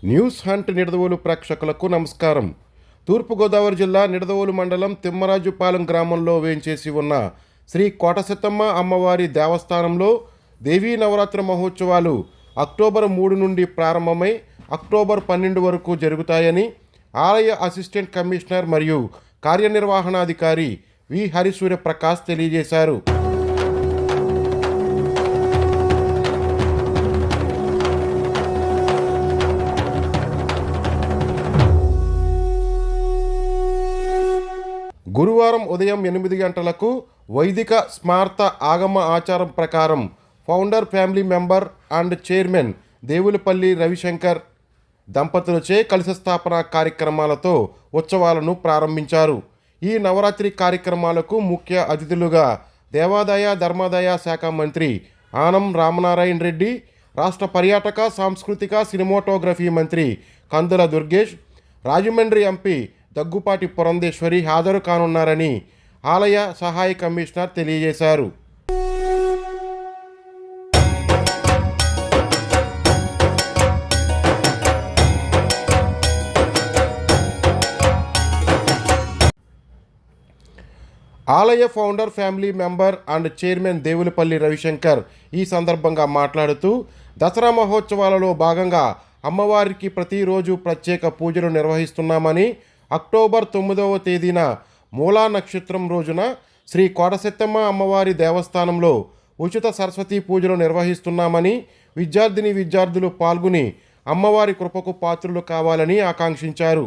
News hunt Nidadavolu ప్రేక్షకులకు నమస్కారం. తూర్పుగోదావరి జిల్లా నిడదవోలు మండలం తిమ్మరాజుపాలెం గ్రామంలో వేంచేసి ఉన్న శ్రీ కోటసెత్తమ్మ అమ్మవారి దేవస్థానంలో దేవీ నవరాత్రి మహోత్సవాలు అక్టోబర్ 3 నుండి ప్రారంభమై అక్టోబర్ 12 వరకు జరుగుతాయని ఆలయ అసిస్టెంట్ కమిషనర్ మరియు కార్యనిర్వహణాధికారి వి హరిసూర్యప్రకాష్ తెలియజేశారు. గురువారం ఉదయం 8 గంటలకు వైదిక స్మార్త ఆగమ ఆచారం ప్రకారం founder family member and chairman Devulapalli Ravishankar దంపతులచే కలశ స్థాపన కార్యక్రమాలతో ఉత్సవాలను ప్రారంభించారు. ఈ నవరాత్రి కార్యక్రమాలకు ముఖ్య అతిథులుగా దేవాదాయ ధర్మాదాయ శాఖ మంత్రి ఆనం రామనారాయణ రెడ్డి, రాష్ట్ర పర్యాటక సాంస్కృతిక సినిమాటోగ్రఫీ మంత్రి కందుల దుర్గేష్, రాజమండ్రి ఎంపీ దగ్గుపాటి పురంధేశ్వరి హాజరు కానున్నారని ఆలయ సహాయ కమిషనర్ తెలియజేశారు. ఆలయ founder family member and chairman Devulapalli Ravishankar ఈ సందర్భంగా మాట్లాడుతూ దసరా మహోత్సవాలలో భాగంగా అమ్మవారికి ప్రతిరోజు ప్రత్యేక పూజలు నిర్వహిస్తున్నామని, అక్టోబర్ 9వ తేదీన మూలా నక్షత్రం రోజున శ్రీ కోటసెత్తమ్మ అమ్మవారి దేవస్థానంలో ఉచిత సరస్వతీ పూజలు నిర్వహిస్తున్నామని, విద్యార్థులు పాల్గొని అమ్మవారి కృపకు పాత్రులు కావాలని ఆకాంక్షించారు.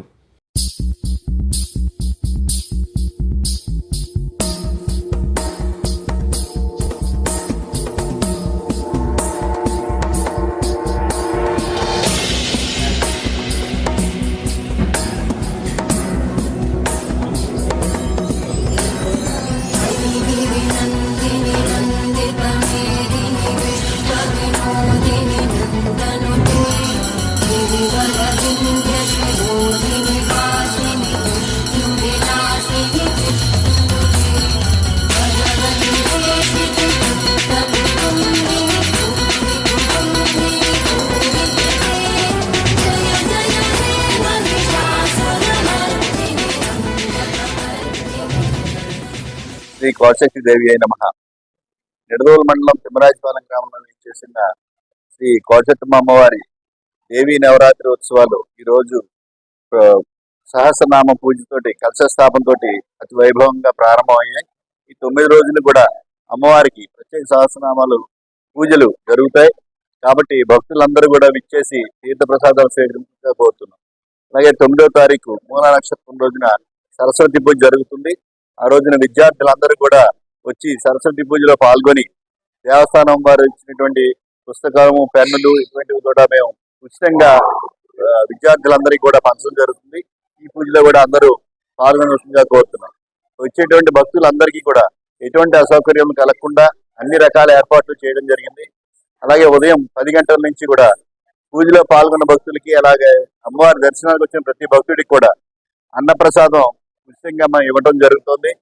శ్రీ కోటశక్తి దేవి అయిన నిడదవోలు మండలం తిమ్మరాజుపాలెం గ్రామంలో చేసిన శ్రీ కోటసెత్తమ్మ అమ్మవారి దేవీ నవరాత్రి ఉత్సవాలు ఈరోజు సహస్రనామ పూజతోటి కలశ స్థాపనతోటి అతి వైభవంగా ప్రారంభమయ్యాయి. ఈ 9 రోజులు కూడా అమ్మవారికి ప్రత్యేక సహస్రనామాలు పూజలు జరుగుతాయి. కాబట్టి భక్తులందరూ కూడా విచ్చేసి తీర్థ ప్రసాదాలు స్వీకరించగా కోరుతున్నాం. అలాగే 9వ తారీఖు మూలా నక్షత్రం రోజున సరస్వతి పూజ జరుగుతుంది. ఆ రోజున విద్యార్థులందరూ కూడా వచ్చి సరస్వతి పూజలో పాల్గొని దేవస్థానం వారు ఇచ్చినటువంటి పుస్తకము, పెన్నులు ఇటువంటివి కూడా మేము ఉచితంగా విద్యార్థులందరికీ కూడా పంచడం జరుగుతుంది. ఈ పూజలో కూడా అందరూ పాల్గొనవలసిందిగా కోరుతున్నాం. వచ్చేటువంటి భక్తులందరికీ కూడా ఎటువంటి అసౌకర్యం కలగకుండా అన్ని రకాల ఏర్పాట్లు చేయడం జరిగింది. అలాగే ఉదయం 10 గంటల నుంచి కూడా పూజలో పాల్గొన్న భక్తులకి, అలాగే అమ్మవారి దర్శనానికి వచ్చిన ప్రతి భక్తుడికి కూడా అన్నప్రసాదం ఉచితంగా మనం ఇవ్వడం జరుగుతుంది.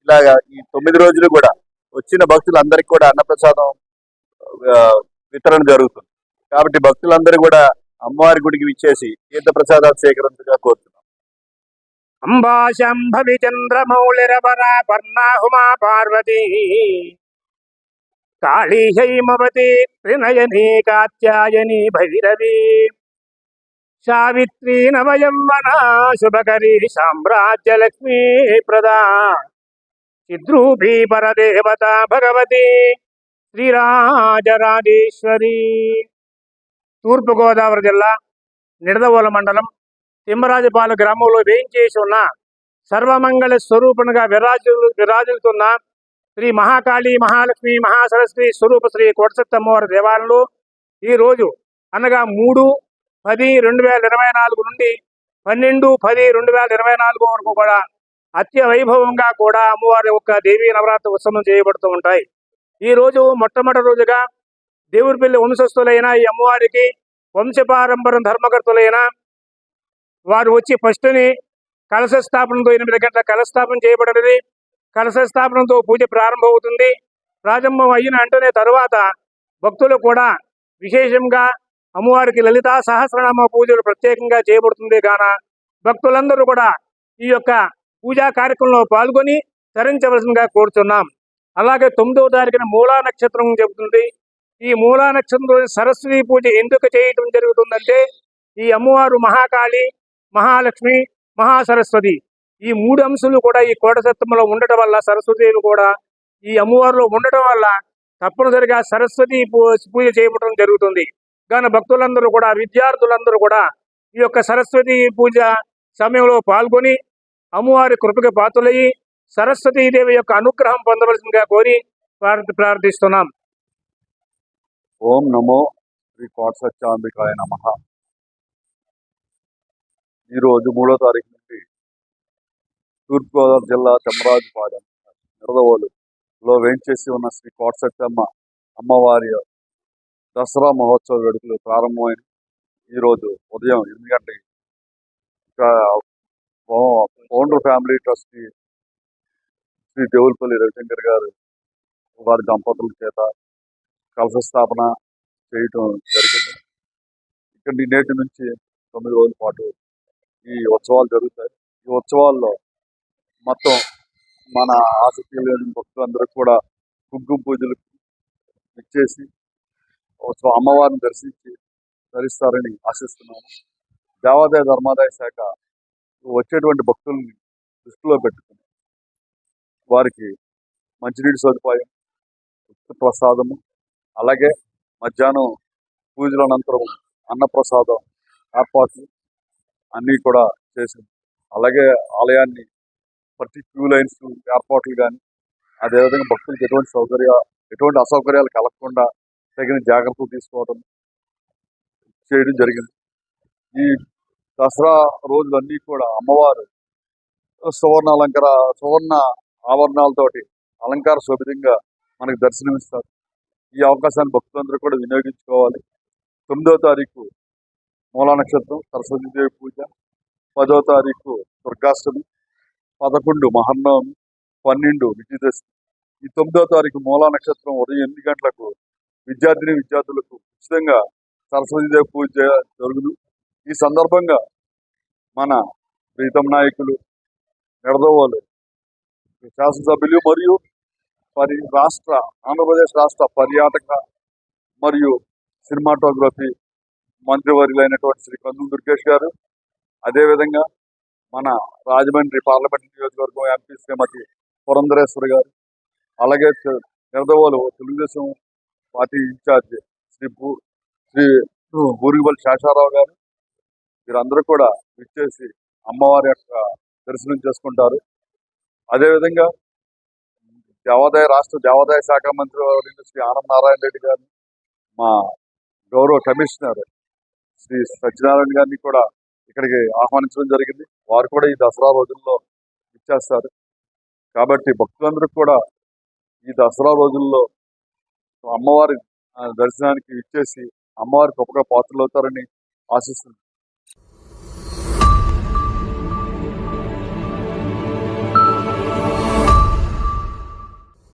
ఇలాగా ఈ 9 రోజులు కూడా వచ్చిన భక్తులందరికీ కూడా అన్నప్రసాదం వితరణ జరుగుతుంది. కాబట్టి భక్తులందరూ కూడా అమ్మవారి గుడికి విచ్చేసి తీర్థ ప్రసాదాలు సేకరించగా కోరుతున్నాం. అంబా శంభవి చంద్రమౌళిరవరా పర్ణాహుమా పార్వతీ కాళీ హైమవతి త్రినయనీ కాత్యాయని భైరవి సావిత్రీ నవయౌవన శుభకరీ సామ్రాజ్యలక్ష్మీ ప్రదా చిద్రూపీ పరదేవత భగవతి శ్రీరాజరాజేశ్వరి. తూర్పుగోదావరి జిల్లా నిడదవోలు మండలం తిమ్మరాజుపాలెం గ్రామంలో వేయించేసి ఉన్న సర్వమంగళ స్వరూపంగా విరాజులుతున్న శ్రీ మహాకాళి మహాలక్ష్మి మహాసరస్వతి స్వరూప శ్రీ కోటసెత్తమ్మవారి దేవాలయంలో ఈరోజు అనగా 3/10/2024 నుండి 12/10/2024 వరకు కూడా అత్య వైభవంగా కూడా అమ్మవారి యొక్క దేవీ నవరాత్రి ఉత్సవం చేయబడుతూ ఉంటాయి. ఈరోజు మొట్టమొదటి రోజుగా దేవుడిపల్లి వంశస్థులైన ఈ అమ్మవారికి వంశపారంపర్యం ధర్మకర్తలైన వారు వచ్చి ఫస్ట్ని కలశ స్థాపనతో 8 గంటల కలశ స్థాపన చేయబడినది. కలశ స్థాపనతో పూజ ప్రారంభమవుతుంది. ప్రారంభం అయిన వెంటనే తరువాత భక్తులు కూడా విశేషంగా అమ్మవారికి లలితా సహస్రనామ పూజలు ప్రత్యేకంగా చేయబడుతుంది గాన భక్తులందరూ కూడా ఈ యొక్క పూజా కార్యక్రమంలో పాల్గొని తరించవలసిందిగా కోరుతున్నాం. అలాగే 9వ తారీఖున మూలా నక్షత్రం చెబుతుంది. ఈ మూలా నక్షత్రంలో సరస్వతి పూజ ఎందుకు చేయటం జరుగుతుందంటే ఈ అమ్మవారు మహాకాళి, మహాలక్ష్మి, మహాసరస్వతి ఈ 3 అంశాలు కూడా ఈ కోటసత్తంలో ఉండటం వల్ల సరస్వతిదేవి కూడా ఈ అమ్మవారిలో ఉండటం వల్ల తప్పనిసరిగా సరస్వతి పూజ చేయబడటం జరుగుతుంది. కానీ భక్తులందరూ కూడా విద్యార్థులందరూ కూడా ఈ యొక్క సరస్వతి పూజ సమయంలో పాల్గొని అమ్మవారి కృపకి పాత్రులయ్యి సరస్వతీదేవి యొక్క అనుగ్రహం పొందవలసిందిగా కోరి ప్రార్థిస్తున్నాం. ఓం నమో శ్రీ కోట సత్యాంబికాయ నమః. ఈరోజు 3వ తారీఖు నుండి తూర్పుగోదావరి జిల్లా చెమరాజుపాలెం నిడదవోలులో వేంచేసి ఉన్న శ్రీ కోట సత్యమ్మ అమ్మవారి దసరా మహోత్సవ వేడుకలు ప్రారంభమైన ఈరోజు ఉదయం 8 గంటలకి founder family trustee Shri Devulapalli Ravishankar గారు వారి దంపతుల చేత కలశ స్థాపన చేయటం జరిగింది. ఇక్కడ నేటి నుంచి 9 రోజుల పాటు ఈ ఉత్సవాలు జరుగుతాయి. ఈ ఉత్సవాల్లో మొత్తం మన ఆసక్తి లేని భక్తులందరూ కూడా కుంకుమ పూజలు ఇచ్చేసి అమ్మవారిని దర్శించి ధరిస్తారని ఆశిస్తున్నాము. దేవాదాయ ధర్మాదాయ శాఖ వచ్చేటువంటి భక్తుల్ని దృష్టిలో పెట్టుకుని వారికి మంచినీటి సదుపాయం, ప్రసాదము, అలాగే మధ్యాహ్నం పూజల అనంతరం అన్నప్రసాదం ఏర్పాట్లు అన్నీ కూడా చేసింది. అలాగే ఆలయాన్ని ప్రతి క్యూ లైన్స్ ఏర్పాట్లు కానీ అదేవిధంగా భక్తులకు ఎటువంటి అసౌకర్యాలు కలగకుండా తగిన జాగ్రత్తలు తీసుకోవడం చేయడం జరిగింది. ఈ దసరా రోజులన్నీ కూడా అమ్మవారు సువర్ణ ఆభరణాలతోటి అలంకార శోభితంగా మనకు దర్శనమిస్తారు. ఈ అవకాశాన్ని భక్తులందరూ కూడా వినియోగించుకోవాలి. 9వ తారీఖు మూలా నక్షత్రం సరస్వతీదేవి పూజ, 10వ తారీఖు దుర్గాష్టమి, 11 మహర్నవమి, 12 విజయదశమి. ఈ 9వ తారీఖు మూలా నక్షత్రం ఉదయం 8 గంటలకు విద్యార్థులకు ఉచితంగా సరస్వతీదేవి పూజ జరుగును. ఈ సందర్భంగా మన ప్రీతం నాయకులు నిడదవోలు శాసనసభ్యులు మరియు ఆంధ్రప్రదేశ్ రాష్ట్ర పర్యాటక మరియు సినిమాటోగ్రఫీ మంత్రివర్యులైనటువంటి శ్రీ కందుల దుర్గేష్ గారు, అదేవిధంగా మన రాజమండ్రి పార్లమెంట్ నియోజకవర్గం ఎంపీ శ్రీమతి పురంధరేశ్వరి గారు, అలాగే నిడదవోలు తెలుగుదేశం పార్టీ ఇన్ఛార్జి శ్రీ బూరుగుపల్లి శేషారావు గారు, వీరందరూ కూడా విచ్చేసి అమ్మవారి యొక్క దర్శనం చేసుకుంటారు. అదేవిధంగా రాష్ట్ర దేవాదాయ శాఖ మంత్రి శ్రీ ఆనంద్ నారాయణ రెడ్డి గారిని, మా గౌరవ కమిషనర్ శ్రీ సత్యనారాయణ గారిని కూడా ఇక్కడికి ఆహ్వానించడం జరిగింది. వారు కూడా ఈ దసరా రోజుల్లో ఇచ్చేస్తారు. కాబట్టి భక్తులందరూ కూడా ఈ దసరా రోజుల్లో అమ్మవారి దర్శనానికి ఇచ్చేసి అమ్మవారి గొప్పగా పాత్రలు అవుతారని ఆశిస్తున్నాను.